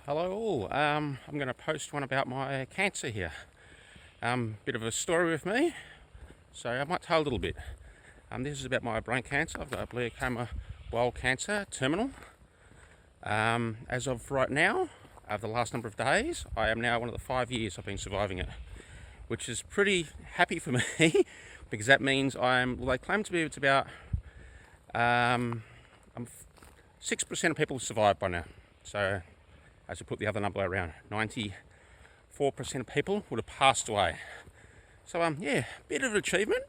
Hello all. I'm going to post one about my cancer here. Bit of a story with me, so I might tell a little bit. This is about my brain cancer. I've got bleiochoma wild cancer, terminal. As of right now, over the last number of days, I am now one of the 5 years I've been surviving it, which is pretty happy for me because that means they claim to be it's about 6% of people survive by now. So as we put the other number around, 94% of people would have passed away. So yeah, bit of an achievement.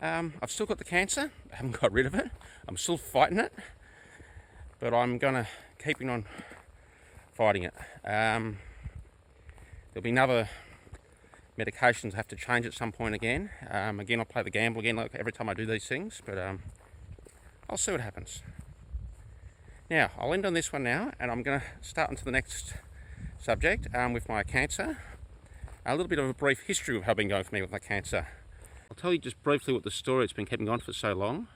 I've still got the cancer, I haven't got rid of it. I'm still fighting it, but I'm gonna keep on fighting it. There'll be another medications I have to change at some point again. Again, I'll play the gamble again like every time I do these things, but I'll see what happens. Now, I'll end on this one now, and I'm going to start into the next subject with my cancer. A little bit of a brief history of how it's been going for me with my cancer. I'll tell you just briefly what the story it's been keeping on for so long.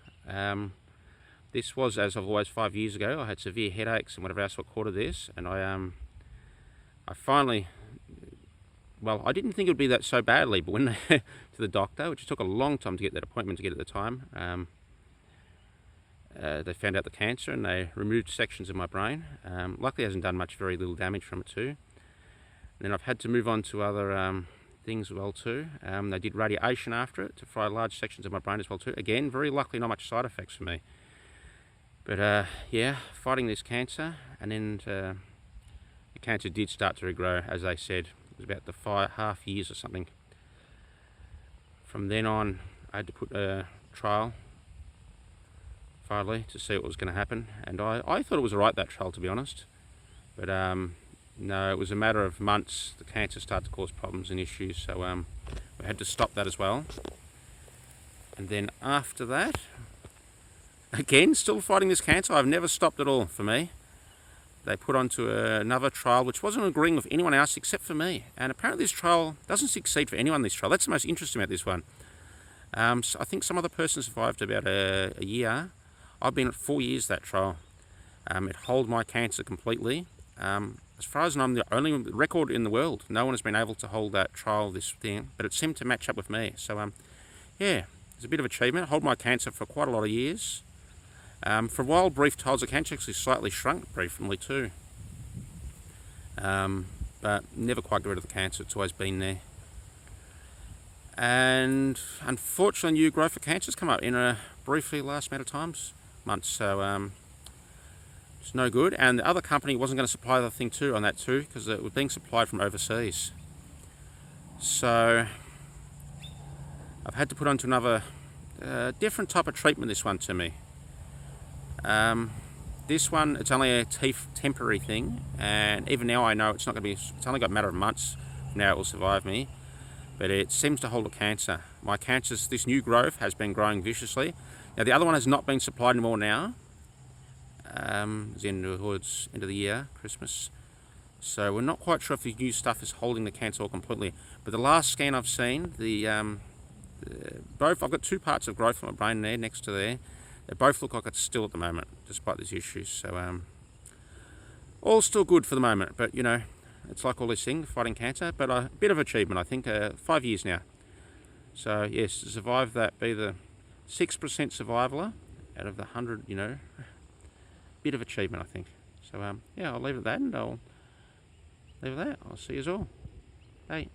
This was, as I've always, 5 years ago. I had severe headaches and whatever else I caught of this, and I finally, well, I didn't think it would be that so badly, but when they to the doctor, which took a long time to get that appointment to get at the time, they found out the cancer and they removed sections of my brain. Luckily it hasn't done very little damage from it too. And then I've had to move on to other things as well too. They did radiation after it to fry large sections of my brain as well too. Again, very luckily not much side effects for me. But yeah, fighting this cancer, and then the cancer did start to regrow, as they said. It was about the 5.5 years or something. From then on, I had to put a trial finally to see what was going to happen, and I thought it was alright, that trial, to be honest, but no, it was a matter of months. The cancer started to cause problems and issues, so we had to stop that as well. And then after that, again, still fighting this cancer. I've never stopped at all for me. They put onto another trial which wasn't agreeing with anyone else except for me, and apparently this trial doesn't succeed for anyone. This trial, that's the most interesting about this one. So I think some other person survived about a year. I've been at 4 years that trial. It held my cancer completely. As far as I know, I'm the only record in the world. No one has been able to hold that trial, this thing, but it seemed to match up with me. So yeah, it's a bit of achievement. Hold my cancer for quite a lot of years. For a while, brief times, the cancer actually slightly shrunk briefly too. But never quite got rid of the cancer. It's always been there. And unfortunately, new growth of cancer's come up in a briefly last amount of months, so it's no good. And the other company wasn't going to supply the thing too on that too, because it was being supplied from overseas. So I've had to put onto another different type of treatment. This one to me. This one, it's only a temporary thing, and even now I know it's not going to be. It's only got a matter of months. Now it will survive me, but it seems to hold the cancer. My cancer's, this new growth has been growing viciously. Now the other one has not been supplied anymore now. It's the end of the year, Christmas. So we're not quite sure if the new stuff is holding the cancer all completely. But the last scan I've seen, both, I've got 2 parts of growth on my brain there, next to there. They both look like it's still at the moment, despite these issues. So all still good for the moment, but you know, it's like all this thing, fighting cancer, but a bit of achievement, I think. 5 years now. So yes, to survive that, be the 6% survivaler out of the 100, you know, bit of achievement, I think. So yeah, I'll leave it at that, and I'll leave it at that. I'll see you all. Bye.